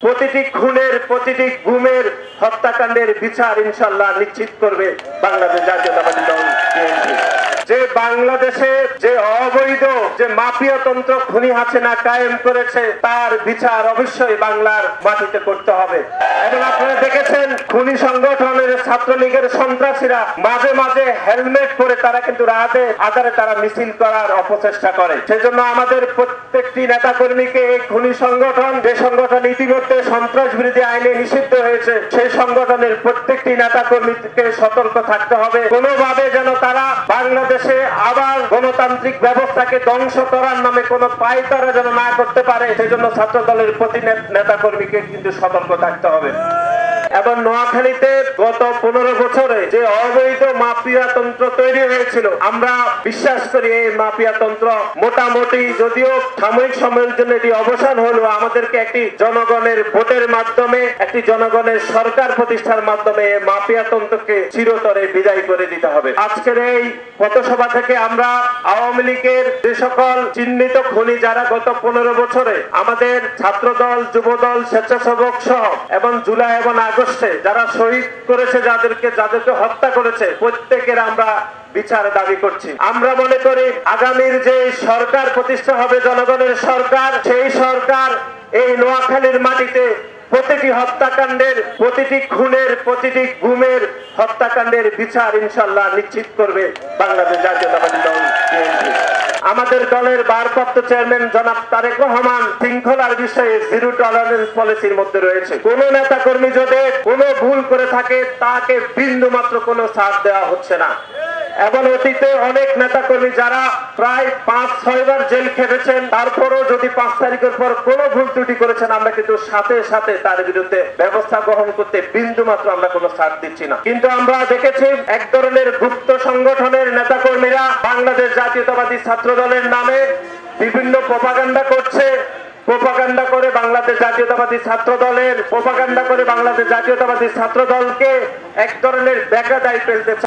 প্রতিটি খুনের, প্রতিটি গুমের, হত্যাকাণ্ডের বিচার ইনশাআল্লাহ নিশ্চিত করবে বাংলাদেশ জাতীয়তাবাদী দল বিএনপি। যে বাংলাদেশে যে অবৈধ যে মাফিয়াতন্ত্র খুনি হাসিনা কায়েম করেছে তার বিচার অবশ্যই বাংলার মাটিতে করতে হবে। এবং আপনারা দেখেছেন খুনি সংগঠনের ছাত্রলীগের সন্ত্রাসীরা মাঝে মাঝে হেলমেট পরে তারা কিন্তু রাতে আধারে তারা মিছিল করার অপচেষ্টা করে। সেজন্য আমাদের প্রত্যেকটি নেতা কর্মীকে এই খুনি সংগঠন, যে সংগঠন ইতিমধ্যে সন্ত্রাস বিরোধী আইনে নিষিদ্ধ হয়েছে, সেই সংগঠনের প্রত্যেকটি নেতা কর্মীকে সতর্ক থাকতে হবে। কোনোভাবে যেন তারা বাংলাদেশে আবার গণতান্ত্রিক ব্যবস্থাকে ধ্বংস করার নামে কোনো পায়তারা যেন না করতে পারে, সেজন্য ছাত্র দলের প্রতি নেতা কর্মীকে কিন্তু সতর্ক থাকতে হবে। এবং নোয়াখালীতে গত 15 বছরে যে অবৈধ মাফিয়াতন্ত্র তৈরি হয়েছিল, আমরা বিশ্বাস করি এই মাফিয়াতন্ত্র মোটামুটি যদিও সাময়িক সময়ের জন্য এটি অবসান হলো, আমাদেরকে একটি জনগণের ভোটের মাধ্যমে, একটি জনগণের সরকার প্রতিষ্ঠার মাধ্যমে এই মাফিয়াতন্ত্রকে চিরতরে বিদায় করে দিতে হবে। আজকের এই পথসভা থেকে আমরা আওয়ামী লীগের যে সকল চিহ্নিত খুনি যারা গত 15 বছরে আমাদের ছাত্রদল, যুবদল, স্বেচ্ছাসেবক সহ এবং জুলাই এবং আগস্টে যারা শহীদ করেছে, যাদেরকে হত্যা করেছে, প্রত্যেকের আমরা বিচার দাবি করছি। আমরা মনে করি আগামীর যে সরকার প্রতিষ্ঠা হবে, জনগণের সরকার, সেই সরকার এই নোয়াখালীর মাটিতে প্রতিটি হত্যাকাণ্ডের, প্রতিটি খুনের, প্রতিটি গুমের, হত্যাকাণ্ডের বিচার ইনশাআল্লাহ নিশ্চিত করবে বাংলাদেশ জাতীয়তাবাদী দল বিএনপি। আমাদের দলের ভারপ্রাপ্ত চেয়ারম্যান জনাব তারেক রহমান শৃঙ্খলার বিষয়ে জিরো টলারেন্স পলিসির মধ্যে রয়েছে। কোন নেতা কর্মী যদি কোনো ভুল করে থাকে তাকে বিন্দু মাত্র কোনো ছাড় দেওয়া হচ্ছে না। এবং অতীতে অনেক নেতা কর্মী যারা প্রায় 5-6 বার জেল খেটেছেন, তারপরও যদি 5 তারিখের পর কোনো ভুল ত্রুটি করেছেন, আমরা কিন্তু সাথে সাথে তার বিরুদ্ধে ব্যবস্থা গ্রহণ করতে বিন্দু মাত্র আমরা কোনো ছাড় দিচ্ছি না। কিন্তু আমরা দেখেছি এক ধরনের গুপ্ত সংগঠনের নেতা কর্মীরা বাংলাদেশ জাতীয়তাবাদী ছাত্র দলের নামে বিভিন্ন প্রপাগান্ডা করছে, প্রপাগান্ডা করে বাংলাদেশ জাতীয়তাবাদী ছাত্র দলের প্রপাগান্ডা করে বাংলাদেশ জাতীয়তাবাদী ছাত্র দলকে এক ধরনের বেকায়দায় ফেলতে